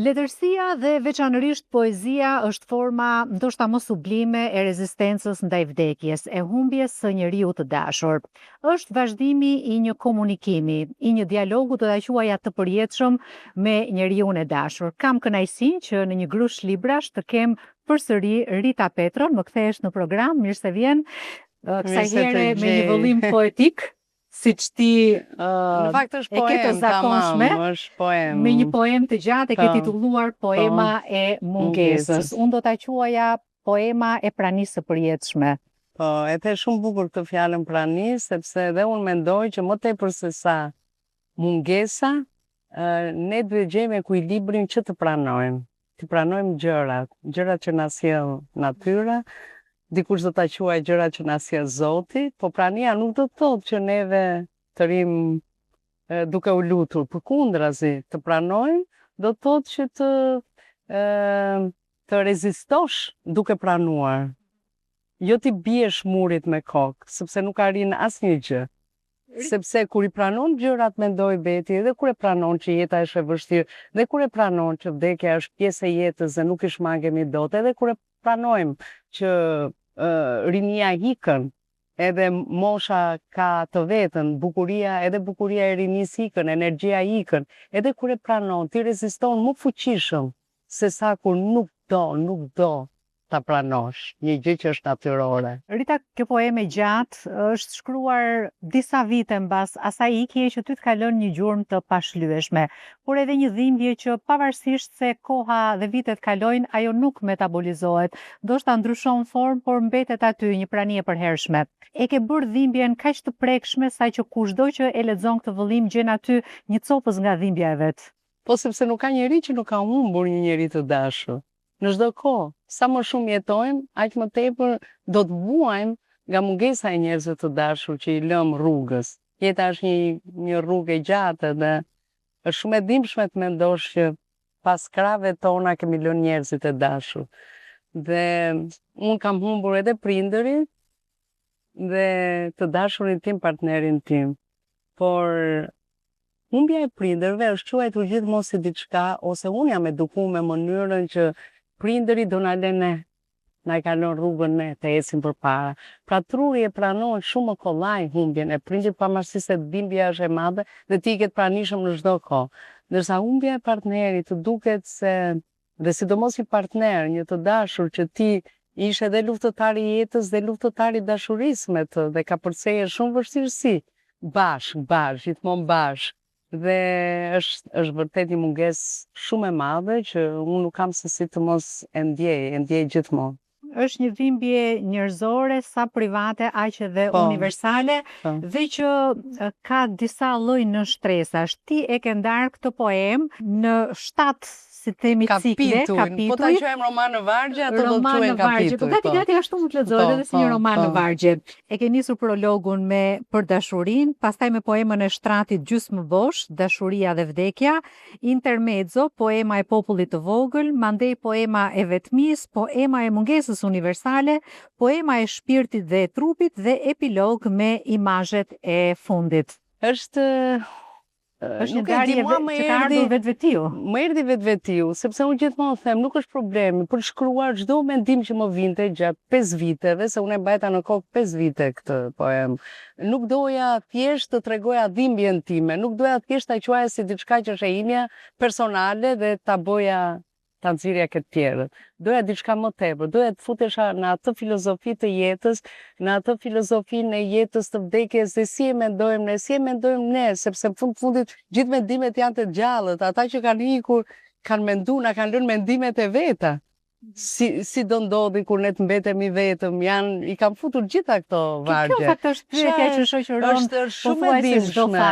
Letërsia dhe veçanërisht poezia është forma ndoshta më sublime e rezistencës ndaj vdekjes, e humbjes së njeriu të dashur. Është vazhdimi i një komunikimi, i një dialogu të quaja të përjetshëm me njeriun e dashur. Kam kënaqësinë që në një grush librash të kem përsëri Rita Petron, më kthehesh në program, mirë se vjen, kësaj here me një vëllim poetik. Siç ti në fakt është e ke të poem, zakonshme, është poem. me një poem të gjatë e ke titulluar Poema e mungesës. Unë do ta quaja Poema e pranisë së përjetshme. Po, e the shumë bukur këtë fjalën pranisë, sepse dhe unë mendoj që më tepër se sa mungesa, ne duhet gjejmë ekuilibrin që të pranojmë. Të pranojmë gjërat që na sjell natyra. Dikush do ta quajë gjërat që na sjell Zoti, po prania nuk do të thotë që neve të rim duke u lutur, përkundrazi, të pranojmë do të thotë që të rezistosh duke pranuar. Jo ti biesh murit me kokë, sepse nuk arrin asnjë gjë. Sepse kur i pranon gjërat mendoj veti, edhe kur e pranon që jeta është e vështirë, dhe kur e pranon që vdekja është pjesë e jetës dhe nuk i shmangemi dot, edhe kur e pranojmë që rinia ikën, edhe mosha ka të vetën, bukuria e rinisë ikën, energjia ikën, edhe kur e pranon, ti reziston më fuqishëm se sa kur nuk do ta pranosh, një gjë që është natyrore. Rita, kjo poeme gjatë është shkruar disa vite mbas asaj ikje që ty të ka lënë një gjurmë të pashlyeshme, por edhe një dhimbje që pavarësisht se koha dhe vitet kalojnë, ajo nuk metabolizohet, ndoshta ndryshon formë, por mbetet aty një prani e përhershme. E ke bërë dhimbjen kaq të prekshme sa që kushdo që e lexon këtë vëllim gjen aty një copës nga dhimbja e vet. Po sepse nuk ka njeri që nuk ka humbur një njeri të dashur. Në çdo kohë, sa më shumë jetojmë, aq më tepër do të vuajmë nga mungesa e njerëzve të dashur që i lëm rrugës. Jeta është një rrugë e gjatë dhe është shumë e dhimbshme të mendosh që pas krave tona kemi lënë njerëzit e dashur. Dhe unë kam humbur edhe prindërit dhe të dashurin tim, partnerin tim. Por humbja e prindërve është quajtur gjithmonë si diçka, ose unë jam edukuar me mënyrën që prindëri do na lënë na e kalon rrugën ne të ecim përpara. Pra truri e pranon shumë më kollaj humbjen e prindit, pavarësisht se dhimbja është e madhe dhe ti ke të pranishëm në çdo kohë. Ndërsa humbja e partnerit të duket se, dhe sidomos një partner, një të dashur që ti ishe dhe luftëtar i jetës dhe luftëtar i dashurisë me të, dhe ka përceje shumë vështirësi, bashk, gjithmonë bashk. Dhe është vërtet një mungesë shumë e madhe që unë nuk kam se si të mos e ndjej gjithmonë. Është një dhimbje njerëzore, sa private, aq edhe universale, dhe që ka disa lloj në shtresash. Ti e ke ndarë këtë poem në 7 si themi cikle, kapituj. Po ta quajmë roman në vargje, ato do të quajnë kapituj. Gati ashtu mund të lexohet edhe si një roman në vargje. E ke nisur prologun me për dashurinë, pastaj me poemën e shtratit Gjysmë bosh, Dashuria dhe vdekja, intermezzo, poema e popullit të vogël, mandej poema e vetmisë, poema e mungesës universale, poema e shpirtit dhe e trupit dhe epilog me imazhet e fundit. Është një ndarje që ka ardhur vetvetiu. Më erdhi vetvetiu, sepse unë gjithmonë them, nuk është problemi për shkruar çdo mendim që më vinte gjatë 5 viteve, se unë e mbajta në kokë 5 vite këtë poem. Nuk doja thjesht të tregoja dhimbjen time, nuk doja thjesht ta quaja si diçka që është e imja personale dhe ta bëja ta nxirja këtë tjerët. Doja diçka më tepër, doja të futesha në atë filozofi të jetës, në atë filozofinë e jetës të vdekjes, dhe si e mendojmë ne, sepse në fundit gjithë mendimet janë të gjallët, ata që kanë ikur, kanë menduar, na kanë lënë mendimet e veta. Si do ndodhi kur ne të mbetemi vetëm, i kam futur gjitha këto vargje. Kjo fakt është pyetja që shoqëron është shumë e dhimbshme.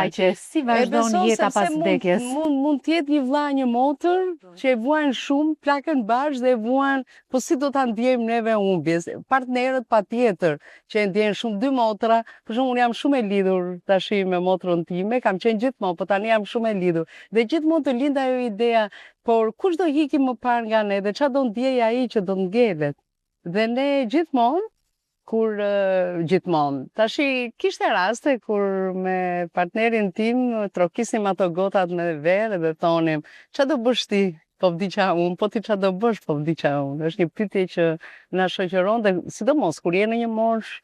Si vazhdon jeta pas vdekjes? Mund të jetë një vlla, një motër që e vuajnë shumë, plakën bashkë dhe e vuajnë, po si do ta ndjejmë neve humbjes? Partnerët patjetër që e ndjejnë shumë, 2 motra, për shembull unë jam shumë e lidhur tash me motrën time, kam qenë gjithmonë, po tani jam shumë e lidhur. Dhe gjithmonë të lind ajo idea, por kush do hiki më parë nga ne dhe çfarë do ndjej ai që do ngelet. Dhe ne gjithmonë, tashi kishte raste kur me partnerin tim trokisim ato gotat me verë dhe thonim, çfarë do bësh ti Po vdiqa unë, po ti qa do bësh, po vdiqa unë. Është një pyetje që na shoqëron dhe sidomos kur je në një moshë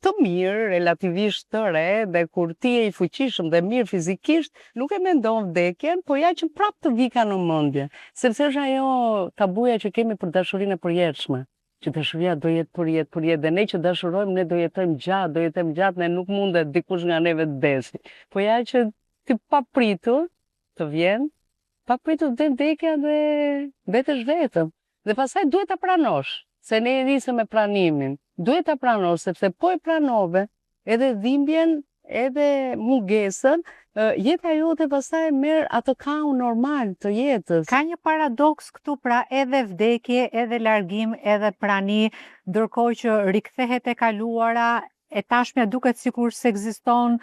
të mirë, relativisht të re, dhe kur ti je i fuqishëm dhe mirë fizikisht, nuk e mendon vdekjen, po ja që prap të vika në mendje. Sepse është ajo tabuja që kemi për dashurinë e përjetshme. Që dashuria do jetë për jetë, dhe ne që dashurojmë, ne do jetojmë gjatë, ne nuk mundet dikush nga neve të besi. Po ja që ti papritur të vjen, papritur dhe vdekja dhe vetesh vetëm. Dhe pastaj duhet ta pranosh, se ne e nisëm me pranimin. Duhet ta pranosh, sepse po e pranove, edhe dhimbjen, edhe mungesën, jeta jote pastaj merr atë kaun normal të jetës. Ka një paradoks këtu, pra edhe vdekje, edhe largim, edhe prani, ndërkohë që rikthehet e kaluara, e tashmja duket sikur se ekziston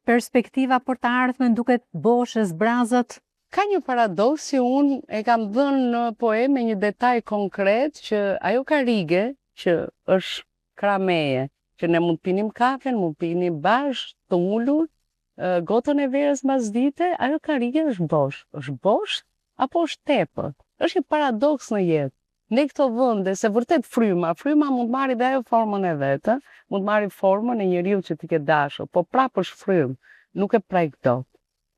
perspektiva për të ardhmen, duket bosh e zbrazët. Ka një paradoks që unë e kam dhënë në poemë një detaj konkret që ajo karige që është krameje, që ne mund pinim kafen, mund pinim bashkë, të ullur, gotën e verës mbas dite, ajo karige është bosh. Është bosh apo është tepër? Është një paradoks në jetë. Ne këto vende, se vërtet fryma mund marri dhe ajo formën e vetë, mund marri formën e njeriu që ti ke dashur, po prapë është frymë, nuk e prek dot.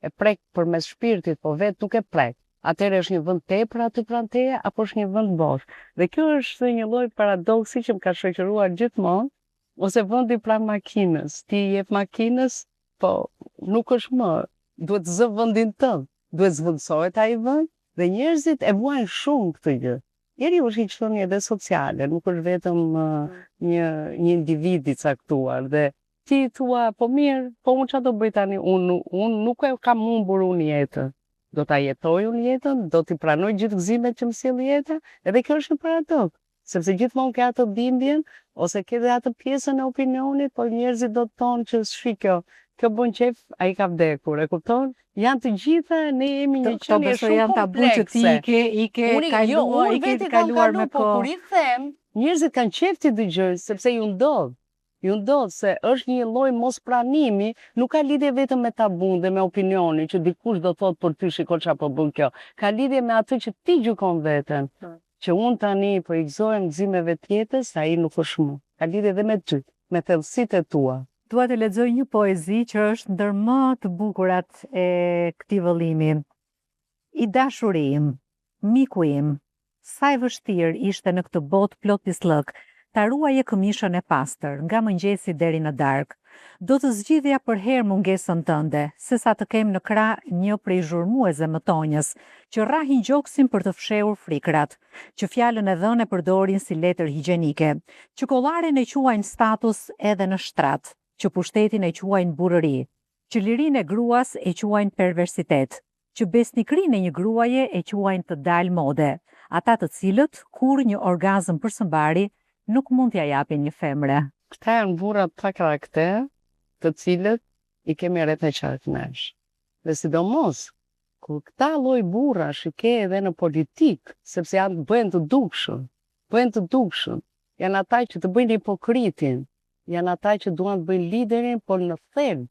E prek përmes shpirtit, po vetë nuk e prek. Atëherë është një vend tepër aty pranë teje, apo është një vend bosh. Dhe kjo është një lloj paradoksi që më ka shoqëruar gjithmonë, ose vendi pranë makinës. Ti i jep makinës, po nuk është më. Duhet zë vendin tënd. Duhet zvendësohet ai vend, dhe njerëzit e vuajnë shumë këtë gjë. Njeriu është një qëllënje dhe sociale, nuk është vetëm një individ i caktuar. Dhe ti thua, po mirë, po unë çfarë do bëj tani? Unë nuk e kam humbur unë jetën. Do ta jetoj unë jetën, do t'i pranoj gjithë gëzimet që më sjell jeta, edhe kjo është një paradoks, sepse gjithmonë ke atë dhimbjen, ose ke dhe atë pjesën e opinionit, por njerëzit do të thonë që shiko, kjo bën qef, ai ka vdekur, e kupton? Janë të gjitha, ne jemi një qenie shumë komplekse. Që ti i ke kaluar me kohë. Po kur i them, njerëzit kanë qef ti dëgjojnë, sepse ju ndodh se është një lloj mospranimi, nuk ka lidhje vetëm me tabun dhe me opinionin që dikush do thotë për ty shiko çfarë po bën kjo. Ka lidhje me atë që ti gjykon veten. Që unë tani po i gëzohem gëzimeve të jetës, ai nuk është më. Ka lidhje edhe me ty, me thellësitë e tua. Dua të lexoj një poezi që është ndër më të bukurat e këtij vëllimi. I dashuri im, miku im, sa e vështirë ishte në këtë botë plot pislëk, ta ruaje këmishën e pastër, nga mëngjesi deri në darkë. Do të zgjidhja për herë mungesën tënde, se sa të kem në krah një prej zhurmuese më tonjës, që rrahin gjoksin për të fshehur frikrat, që fjalën e dhënë përdorin si letër higjienike, që kollaren e quajnë status edhe në shtrat, që pushtetin e quajnë burrëri, që lirinë e gruas e quajnë perversitet, që besnikrinë e një gruaje e quajnë të dalë mode, ata të cilët kur një orgazm përshëmbari nuk mund t'ja japin një femre. Këta janë burrat pa karakter, të cilët i kemi rreth e qartë nesh. Dhe sidomos, kur këta lloj burrash i ke edhe në politikë, sepse bëhen të dukshëm, janë ata që të bëjnë hipokritin, janë ata që duan të bëjnë liderin, por në thelb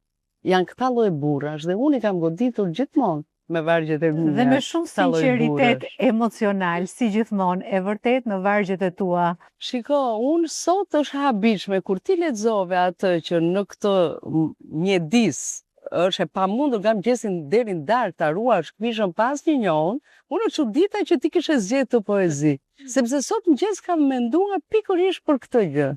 janë këta lloj burrash, dhe unë i kam goditur gjithmonë me vargjet e mia. Dhe me shumë sinqeritet emocional, si gjithmonë, e vërtet në vargjet e tua. Shiko, unë sot është habitshme kur ti lexove atë që në këtë mjedis është e pamundur nga mëngjesin deri në darkë ta ruash këmishën pas një njohun, unë çudita që ti kishe zgjedhur këtë poezi, sepse sot mëngjes kam menduar pikërisht për këtë gjë.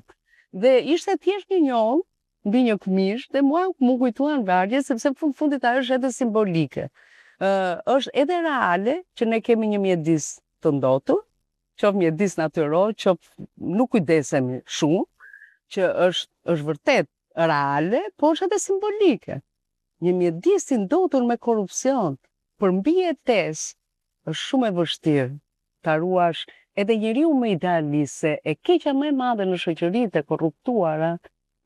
Dhe ishte thjesht një njohun mbi një këmishë dhe mua më kujtuan vargjet, sepse në fundit ajo është edhe simbolike. Është edhe reale që ne kemi një mjedis të ndotur, qoftë mjedis natyror, qoftë nuk kujdesemi shumë, që është vërtet reale, por është edhe simbolike. Një mjedis i ndotur me korrupsion, për mbi jetesë, është shumë e vështirë ta ruash edhe njeriu më idealist, se e keqja më e madhe në shoqëritë e korruptuara,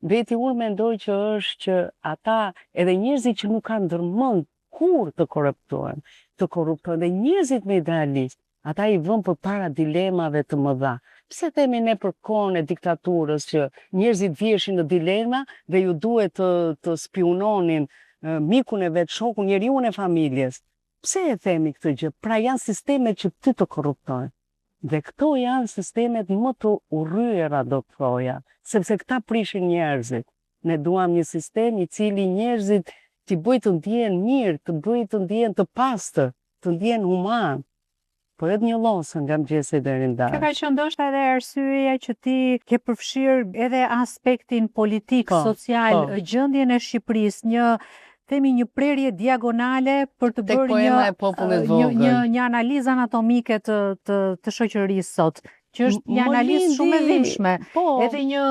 veti unë mendoj që është që ata edhe njerëzit që nuk kanë ndërmend kur të korruptojnë, dhe njerëzit me idealisht, ata i vën përpara dilemave të mëdha. Pse themi ne për kohën e diktaturës që njerëzit vjeshin në dilema dhe ju duhet të spiononin mikun e vet, shokun, njeriun e familjes. Pse e themi këtë gjë? Pra janë sistemet që ty të korruptojnë. Dhe këto janë sistemet më të urryera, do të thoja, sepse këta prishin njerëzit. Ne duam një sistem i cili njerëzit t'i bëj të ndjen mirë, të bëj të ndjen të pastër, të ndjen human. Po edhe një losën nga mëngjesi deri në darkë. Kjo ka qenë ndoshta edhe arsyeja që ti ke përfshirë edhe aspektin politik, social, gjendjen e Shqipërisë, një prerje diagonale për të bërë një analizë anatomike të shoqërisë sot, që është një analizë shumë e dhimbshme, edhe një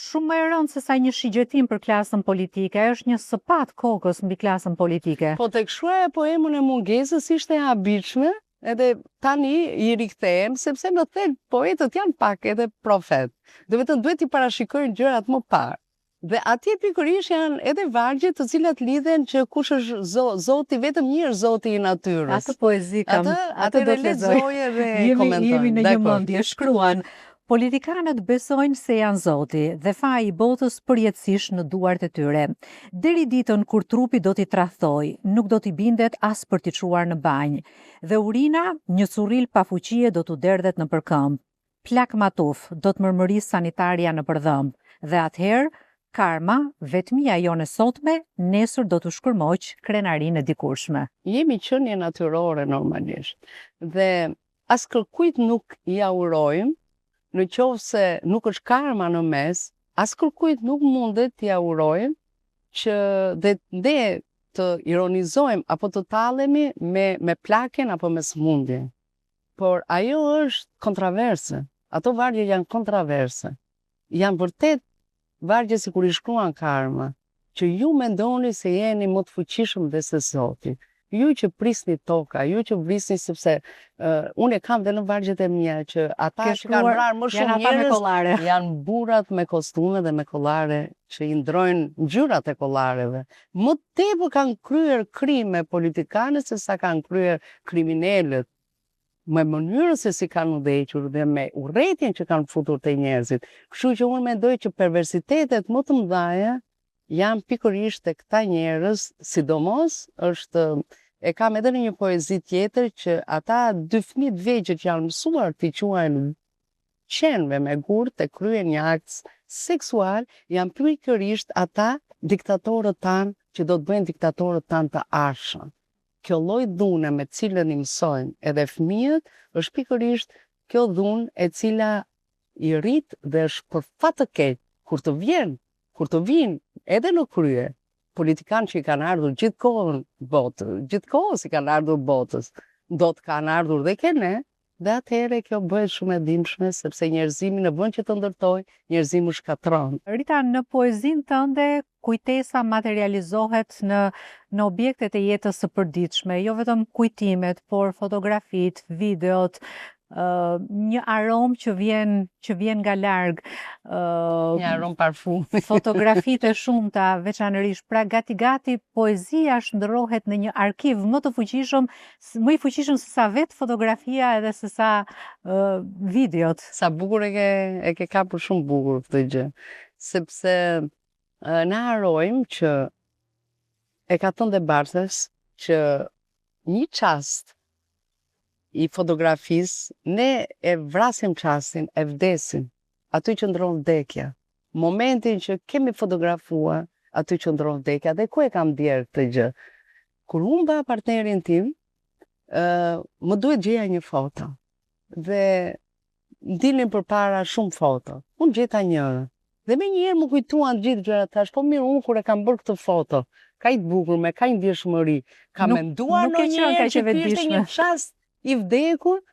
shumë më e rëndë se sa një shigjetim për klasën politike, është një sëpat kokës mbi klasën politike. Po tek shkruaja e poemën e mungesës ishte e habitshme, edhe tani i rikthehem, sepse në thelb poetët janë pak edhe profet. Dhe vetëm duhet i parashikojnë gjërat më parë. Dhe atje pikërisht janë edhe vargje të cilat lidhen që kush është Zoti, vetëm një është Zoti i natyrës. Atë poezi kam, atë do të lexoj edhe komentoj. Jemi në një mendje, shkruan: politikanët besojnë se janë Zoti dhe faji i botës përjetësisht në duart e tyre. Deri ditën kur trupi do t'i tradhtoj, nuk do t'i bindet as për t'i çuar në banjë. Dhe urina, një currill pa fuqie do t'u derdhet në përkëmb. Plak matuf, do të mërmërisë sanitaria në përdhëmb. Dhe atëherë karma, vetmia jone sotme, nesër do të shkërmoq krenarinë e dikurshme. Jemi qenie natyrore normalisht. Dhe as kërkujt nuk ja urojmë, në qoftë se nuk është karma në mes, as kërkujt nuk mundet t'ja urojmë që dhe të ironizojmë apo të tallemi me plaken apo me smundjen. Por ajo është kontraverse. Ato vargje janë kontraverse. Janë vërtet vargje si kur i shkruan karma, që ju mendoni se jeni më të fuqishëm dhe se Zoti. Ju që prisni toka, ju që vrisni, sepse unë e kam dhe në vargjet e mia që ata që kanë vrarë më shumë njerëz janë burrat me kostume dhe me kollare që i ndrojnë ngjyrat e kollareve. Më tepër kanë kryer krime politikanët se sa kanë kryer kriminalët. Me mënyrën se si kanë udhëhequr dhe me urrëtitjen që kanë futur te njerëzit. Kështu që unë mendoj që perversitetet më të mëdha janë pikërisht te këta njerëz, sidomos e kam edhe në një poezi tjetër që ata dy fëmijë të vegjël që janë mësuar t'i quajnë qenve me gurë të kryen një akt seksual, janë pikërisht ata diktatorët tanë që do të bëjnë diktatorët tanë të ardhshëm. Kjo lloj dhune me cilën i mësojnë edhe fëmijët, është pikërisht kjo dhunë e cila i rrit dhe është për fat të keq kur të vinë edhe në krye, politikanë që i kanë ardhur gjithkohën gjithkohës i kanë ardhur botës, do të kanë ardhur dhe kene, dhe atëherë kjo bëhet shumë e dhimbshme, sepse njerëzimi në vend që të ndërtoj, njerëzimi u shkatron. Rita, në poezinë tënde kujtesa materializohet në objektet e jetës së përditshme, jo vetëm kujtimet, por fotografitë, videot, një aromë që vjen nga larg, një aromë parfumi, fotografitë e shumta, veçanërisht, pra gati poezia shndërrohet në një arkiv më i fuqishëm se sa vetë fotografia edhe se sa videot. Sa bukur e ke kapur, shumë bukur këtë gjë, sepse na harojmë që e ka thënë dhe Barthes që një çast i fotografisë, ne e vrasim çastin, e vdesim, aty qëndron vdekja. Momentin që kemi fotografuar, aty qëndron vdekja. Dhe ku e kam ndjerë këtë gjë? Kur humba partnerin tim, më duhet gjeja një foto. Dhe dilnin përpara shumë foto. Unë gjeta njërë. Dhe me njëherë më kujtuan gjithë gjërat, thash, po mirë, unë kur e kam bërë këtë foto, ka i të bukur, me ka i ndjeshmëri, ka menduar në njëherë që ky ishte një çast i vdekur,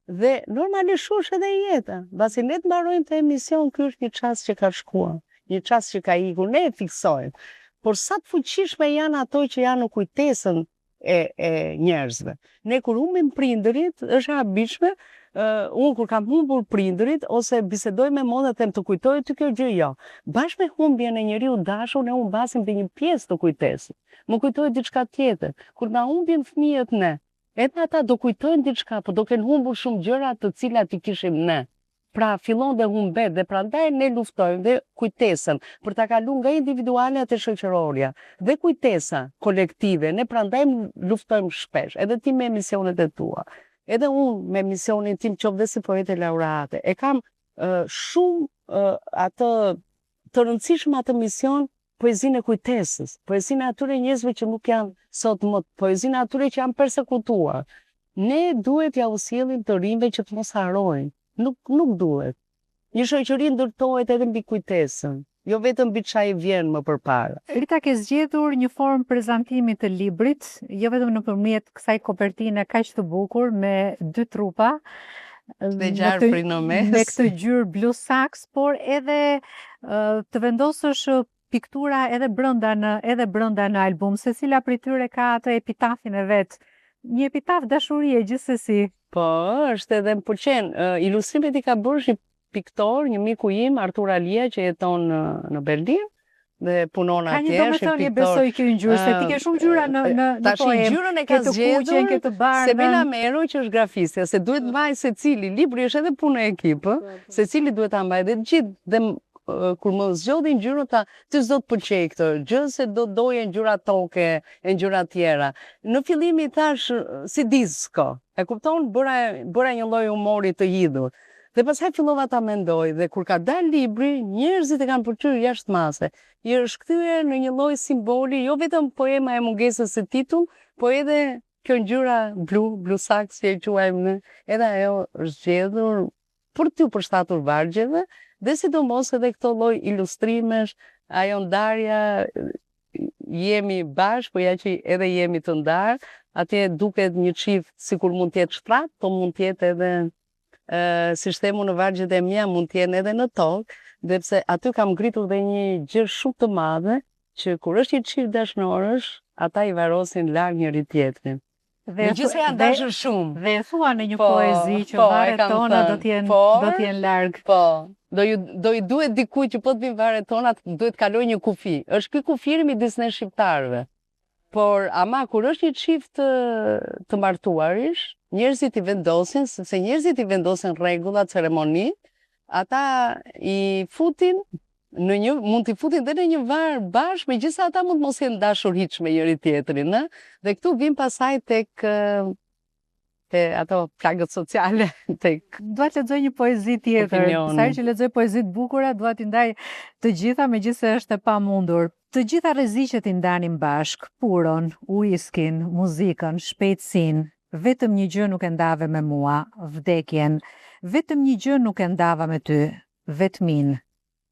dhe normalisht është edhe jeta. Mbasi ne të mbarojmë të emision, ky është një çast që ka shkuar, një çast që ka ikur, ne e fiksojmë. Por sa të fuqishme janë ato që janë në kujtesën e njerëzve. Ne kur humbim prindërit, është e habitshme, unë kur kam humbur prindërit, ose bisedoj me monë dhe them të kujtoj ty kjo gjë, jo. Bashkë me humbjen e njeriu dashur, ne humbasim dhe një pjesë të kujtesës. Më kujtoj diçka tjetër. Kur na humbin fëmijët ne, edhe ata do kujtojnë diçka, po do kenë humbur shumë gjëra të cilat i kishim ne. Pra fillon dhe humbet dhe prandaj ne luftojmë dhe kujtesën për ta kaluar nga individuale te shoqëroria dhe kujtesa kolektive. Ne prandaj luftojmë shpesh, edhe ti me emisionet e tua, edhe unë me emisionin tim qoftë dhe si poete laureate. E kam shumë atë të rëndësishëm atë mision, poezinë e kujtesës, poezinë e atyre njerëzve që nuk janë sot më, poezinë e atyre që janë persekutuar. Ne duhet ja usjellim të rinjve që të mos harrojnë. Nuk duhet. Një shoqëri ndërtohet edhe mbi kujtesën, jo vetëm mbi çfarë vjen më përpara. Rita, ke zgjedhur një formë prezantimi të librit, jo vetëm nëpërmjet kësaj kopertine kaq të bukur me 2 trupa, Dhe gjarë frinomes. me këtë gjyrë blu saks, por edhe të vendosësh piktura edhe brenda në album, secila prej tyre ka atë epitafin e vet. Një epitaf dashurie gjithsesi. Po, është edhe më pëlqen. Ilustrimet i ka bërë një piktor, një miku im, Artur Alia, që jeton në Berlin dhe punon atje. Ka një domethënie, besoj ky ngjyrë, se ti ke shumë ngjyra në poemë. Tash ngjyrën e ka zgjedhur Sebela Mero, që është grafistja, se duhet mbaj secili, libri është edhe punë e ekip, secili duhet ta mbaj dhe të gjithë dhe kur më zgjodhin ngjyrën ty s'do të pëlqej këtë gjë, se do doje ngjyra toke, e ngjyra tjera. Në fillim i thash si disko. E kupton, bëra një lloj humori të hidhur. Dhe pastaj fillova ta mendoj dhe kur ka dalë libri, njerëzit e kanë pëlqyer jashtëmase. I është kthyer në një lloj simboli, jo vetëm poema e mungesës së titull, po edhe kjo ngjyra blu saks që e quajmë ne, edhe ajo është zgjedhur për t'ju përshtatur vargjeve. Dhe sidomos edhe këto lloj ilustrimesh, ajo ndarja, jemi bashkë, po ja që edhe jemi të ndarë, atje duket një çift sikur mund të jetë shtrat, po mund të jetë edhe, si shtemu në vargjet e mia, mund të jenë edhe në tokë, dhe pse aty kam ngritur dhe një gjë shumë të madhe, që kur është një çift dashnorosh, ata i varosin larg njëri tjetrin. Megjithëse janë dashur shumë. Dhe e thua në një poezi që varet tona do t'jenë larg. Po, do i duhet dikujt që po të vinë varet tona, duhet kaloj një kufi. Është ky kufiri midis ne shqiptarëve. Por ama kur është një çift të martuarish, njerëzit i vendosin, sepse njerëzit i vendosin rregulla, ceremoni, ata i futin mund t'i futin dhe në një varë bashkë, megjithëse ata mund mos jenë dashur hiç me njëri tjetrin, ë? Dhe këtu vim pasaj tek ato plagët sociale, tek dua të lexoj një poezi tjetër. Sa herë që lexoj poezi të bukura, dua t'i ndaj të gjitha, megjithëse është e pamundur. Të gjitha rreziqet i ndanim bashk, puron, uiskin, muzikën, shpejtësinë. Vetëm një gjë nuk e ndave me mua, vdekjen. Vetëm një gjë nuk e ndava me ty, vetmin.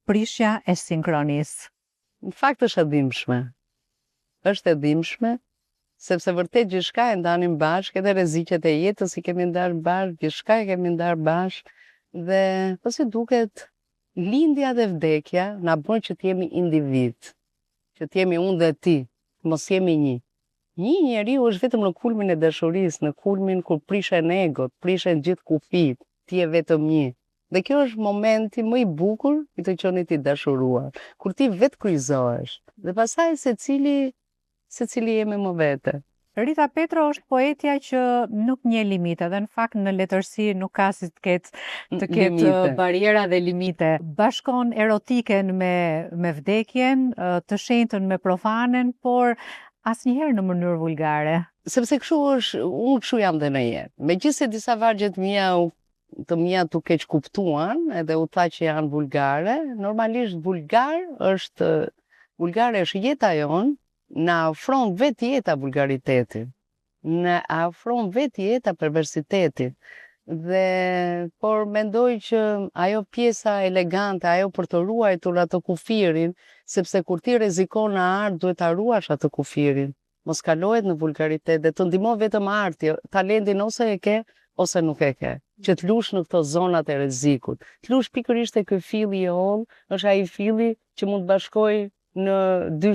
Prishja e sinkronisë. Në fakt është e dhimbshme. Është e dhimbshme, sepse vërtet gjithçka e ndanim bashkë, edhe rreziqet e jetës i kemi ndarë bashkë, gjithçka e kemi ndarë bashkë, dhe po si duket, lindja dhe vdekja na bën që të jemi individ, që të jemi unë dhe ti, mos jemi një. Një njeriu është vetëm në kulmin e dashurisë, në kulmin kur prishen egot, prishen gjithë kufit, ti je vetëm një. Dhe kjo është momenti më i bukur i të qenit i dashuruar, kur ti vetë kryqëzohesh. Dhe pastaj secili jemi më vete. Rita Petro është poetja që nuk njeh limite, dhe në fakt në letërsi nuk ka si të ketë bariera dhe limite. Bashkon erotiken me vdekjen, të shenjtën me profanen, por asnjëherë në mënyrë vulgare. Sepse kështu është, unë kështu jam dhe në jetë. Megjithëse disa vargjet të mia tu keq kuptuan, edhe u tha që janë vulgare, normalisht vulgare është jeta jonë, na afron vetë jeta vulgaritetin, na afron vetë jeta perversitetin, por mendoj që ajo pjesa elegante, ajo për të ruajtur atë kufirin, sepse kur ti rrezikon në art, duhet ta ruash atë kufirin, mos kalohet në vulgaritet, dhe të ndihmon vetëm arti, talentin ose e ke, ose nuk e ke, që të lush në këto zonat e rrezikut. Të lush pikërisht e ky filli i holl, është ai filli që mund të bashkoj në dy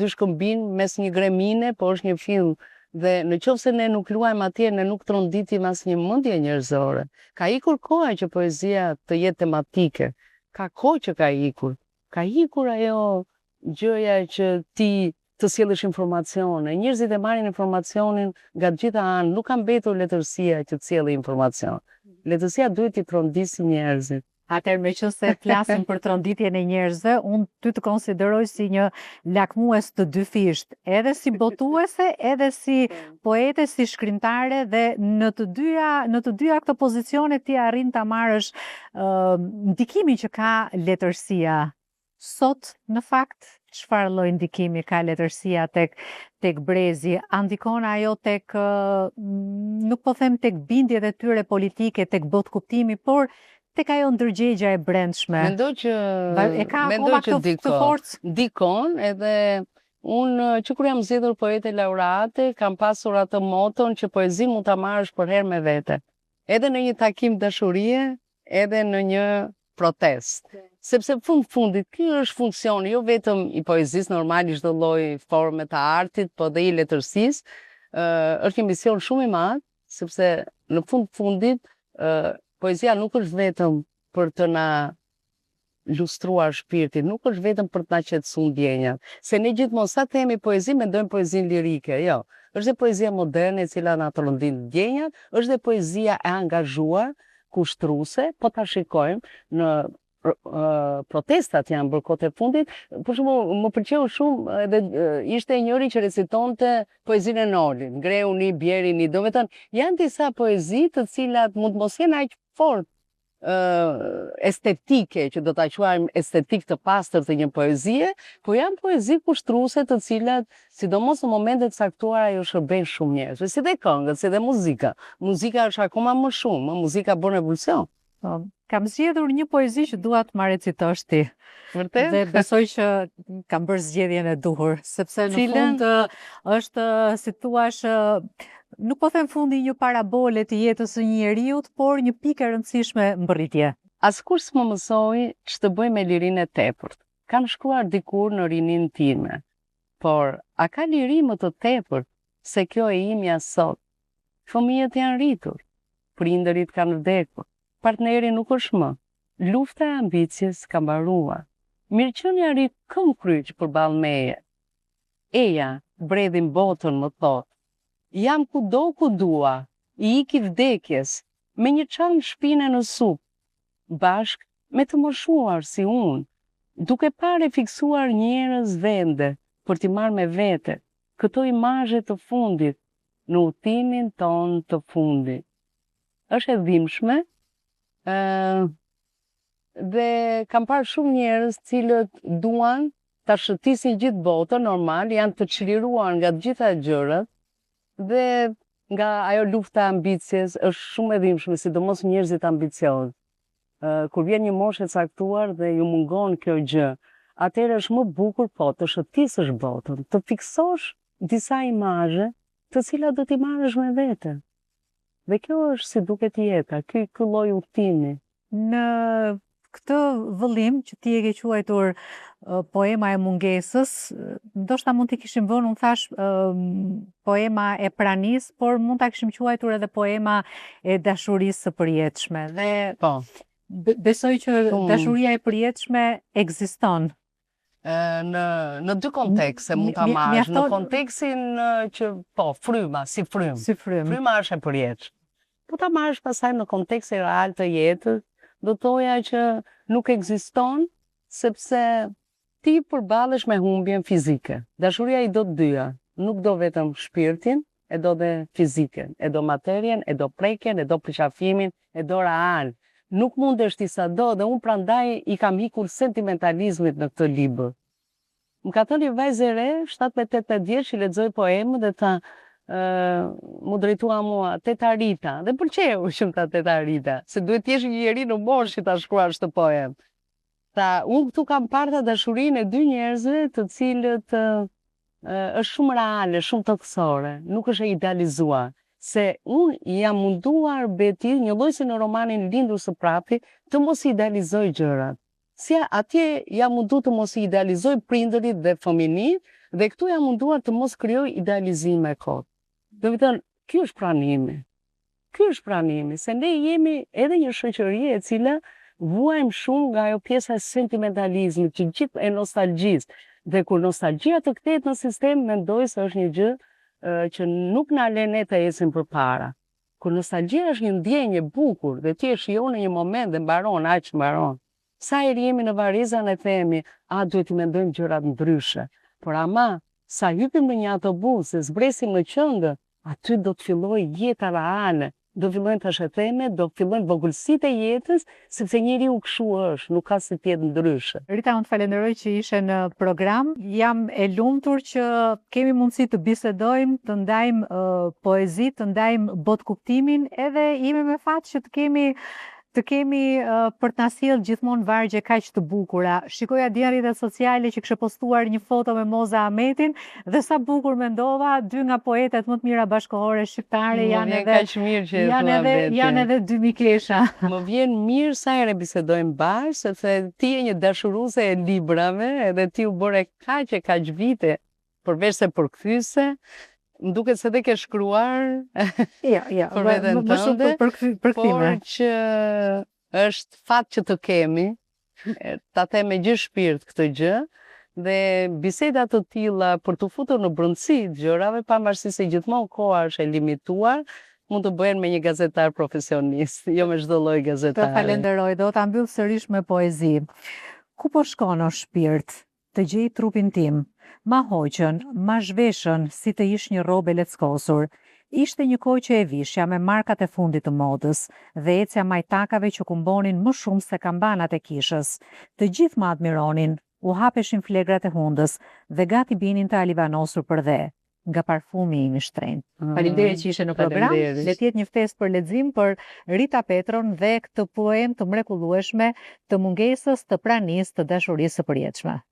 shkëmbin mes një gremine, po është një fill. Dhe në qoftë se ne nuk luajmë atje, ne nuk tronditim asnjë mendje njerëzore. Ka ikur koha që poezia të jetë tematike. Ka kohë që ka ikur. Ka ikur ajo gjëja që ti të sjellësh informacione. Njerëzit e marrin informacionin nga të gjitha anët, nuk ka mbetur letërsia që të sjellë informacion. Letërsia duhet t'i trondisi njerëzit. Atëherë me që se flasim për tronditjen e njerëzve, unë ty të konsideroj si një lakmues të dy fisht, edhe si botuese, edhe si poete, si shkrimtare dhe në të dyja këto pozicione ti arrin ta marrësh ndikimin që ka letërsia. Sot, në fakt, çfarë lloj ndikimi ka letërsia tek brezi? A ndikon ajo tek, nuk po them tek bindjet e tyre politike, tek botkuptimi, por tek ajo ndërgjegja e brendshme. Mendoj që këtë forcë. Dikon edhe unë që kur jam zgjedhur poete laureate, kam pasur atë moton që poezi mund ta marrësh për herë me vete. Edhe në një takim dashurie, edhe në një protest. Sepse fundit, ky është funksioni jo vetëm i poezisë normal, i çdo lloj forme të artit, po dhe i letërsisë. Është një mision shumë i madh, sepse në fundit poezia nuk është vetëm për të na lustruar shpirtin, nuk është vetëm për të na qetësuar ndjenjat. Se ne gjithmonë sa themi poezi, mendojmë poezinë lirike, jo. Është dhe poezia moderne e cila na trondin ndjenjat, është dhe poezia e angazhuar, kushtruese, po ta shikojmë në protestat janë bërë kohët e fundit, për shembull më pëlqeu shumë edhe ishte njëri që recitonte poezinë e Nolit, Ngreuni, Bjerini, do të thënë janë disa poezi të cilat mund mos jenë aq fort estetike, që do ta quajmë estetik të pastër të një poezie, po janë poezi kushtruese të cilat, sidomos në momentet caktuara, ajo shërben shumë njerëzve, si dhe këngët, si dhe muzika. Muzika është akoma më shumë, muzika bën evolucion. Kam zgjedhur një poezi që dua të ma recitosh ti. Vërtet? Dhe besoj që kam bërë zgjedhjen e duhur, sepse në fund është, si thua, nuk po them fundi një parabole të jetës së një njeriut, por një pikë e rëndësishme mbërritje. Askush s'më mësoi ç'të bëj me lirinë e tepërt. Kam shkruar dikur në rinin time, por a ka liri më të tepërt se kjo e imja sot? Fëmijët janë rritur, prindërit kanë vdekur, partneri nuk është më, lufta e ambicjes ka mbaruar. Mirëqenia ri këm kryq përballë meje. Eja, bredhin botën më thot. Jam kudo ku dua, i iki vdekjes, me një çan shpine në sup, bashk me të moshuar si unë, duke pare fiksuar njerëz vende për t'i marrë me vete, këto imazhe të fundit, në udhtimin ton të fundit. Është e dhimbshme, dhe kam parë shumë njerëz cilët duan ta shëtisin gjithë botën, normal, janë të çliruar nga të gjitha gjërat, dhe nga ajo lufta e ambicjes është shumë e dhimbshme, sidomos njerëzit ambicioz. Kur vjen një moshë e caktuar dhe ju mungon kjo gjë, atëherë është më bukur po të shëtisësh botën, të fiksosh disa imazhe të cilat do t'i marrësh me vete. Dhe kjo është si duket jeta, ky lloj udhtimi. Në këtë vëllim që ti e ke quajtur poema e mungesës, ndoshta mund t'i kishim vënë, unë thash poema e pranisë, por mund t'a kishim quajtur edhe poema e dashurisë së përjetshme. Dhe besoj që dashuria e përjetshme ekziston. Në dy kontekste mund ta marrësh, në kontekstin që fryma, si frymë. Si frymë. Fryma është e përjetshme. Po ta marrësh pastaj në kontekstin real të jetës, do thoja që nuk ekziston sepse ti përballesh me humbjen fizike. Dashuria i do të dyja, nuk do vetëm shpirtin, e do dhe fiziken, e do materien, e do prekjen, e do përqafimin, e do real. Nuk mundesh ti sado, dhe unë prandaj i kam hikur sentimentalizmit në këtë libër. Më ka thënë një vajzë e re, 17-18 vjeç, që lexoi poemën dhe tha, mu drejtua mua, Teta Rita, dhe pëlqeu shumë ta Teta Rita, se duhet t'jesh një njeri në moshë që ta shkruash këtë poem. Tha, unë këtu kam parë dashurinë e dy njerëzve të cilët është shumë reale, shumë tokësore, nuk është e idealizuar. Se unë jam munduar beti, një lloj si në romanin Lindur së Prapi, të mos idealizoj gjërat. Si atje jam mundu të mos idealizoj prindërit dhe fëminit, dhe këtu jam munduar të mos krijoj idealizime kot. Do të thënë, ky është pranimi. Ky është pranimi, se ne jemi edhe një shoqëri e cila vuajmë shumë nga ajo pjesa e sentimentalizmit, që gjithë e nostalgjisë. Dhe kur nostalgjia të kthehet në sistem, mendoj se është një gjë që nuk na lën ne të ecim përpara. Kur nostalgjia është një ndjenjë e bukur dhe ti e shijon në një moment dhe mbaron, aq mbaron. Sa herë jemi në varrezën e themi, duhet të mendojmë gjërat ndryshe. Por ama, sa hypim në një autobus e zbresim në qëngë, aty do të fillojë jeta reale. Do fillojnë të shëtheme, do fillojnë vogëlsitë e jetës, sepse njeriu kështu është, nuk ka se tjetë ndryshe. Rita, unë të falenderoj që ishe në program. Jam e lumtur që kemi mundësi të bisedojmë, të ndajmë poezi, të ndajmë botkuptimin, edhe jemi me fat që të kemi për të na sjellë gjithmonë vargje kaq të bukura. Shikoja dje në rrjetet sociale që kishe postuar një foto me Moza Ahmetin dhe sa bukur mendova, dy nga poetet më të mira bashkëkohore shqiptare janë edhe dy mikesha. Më vjen mirë sa herë bisedojmë bashkë, sepse ti je një dashuruese e librave, edhe ti u bëre kaq vite, përveç se përkthyese. Më duket se dhe ke shkruar për veten tënde, për këtime. Por që është fat që të kemi, ta them me gjithë shpirt këtë gjë, dhe biseda të tilla për të futur në brendësi të gjërave, pavarësisht se gjithmonë koha është e limituar, mund të bëhen me një gazetar profesionist, jo me çdo lloj gazetare. Të falenderoj, do ta mbyll sërish me poezi. Ku po shkon o shpirt, të gjej trupin tim, ma hoqën, ma zhveshën, si të ish një robe leckosur. Ishte një kohë që e vishja me markat e fundit të modës dhe ecja majtakave që kumbonin më shumë se kambanat e kishës. Të gjithë më admironin, u hapeshin flegrat e hundës dhe gati binin të alivanosur për dhe, nga parfumi im i shtrenjtë. Faleminderit që ishe në program. Le të jetë një ftesë për lexim për Rita Petron dhe këtë poem të mrekullueshme të mungesës të pranisë të dashurisë së përjetshme.